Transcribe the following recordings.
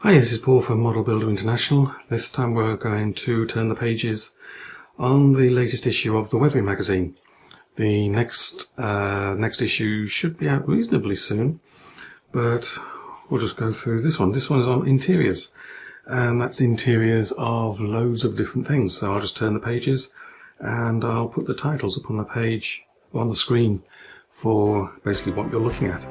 Hi, this is Paul from Model Builder International. This time we're going to turn the pages on the latest issue of the Weathering magazine. The next issue should be out reasonably soon, but we'll just go through this one. This one is on interiors, and that's interiors of loads of different things. So I'll just turn the pages and I'll put the titles up on the page, on the screen, for basically what you're looking at.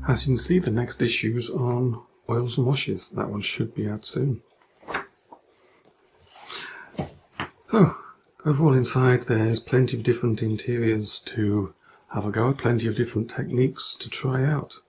As you can see, the next issue's on oils and washes. That one should be out soon. So, overall inside there's plenty of different interiors to have a go at, plenty of different techniques to try out.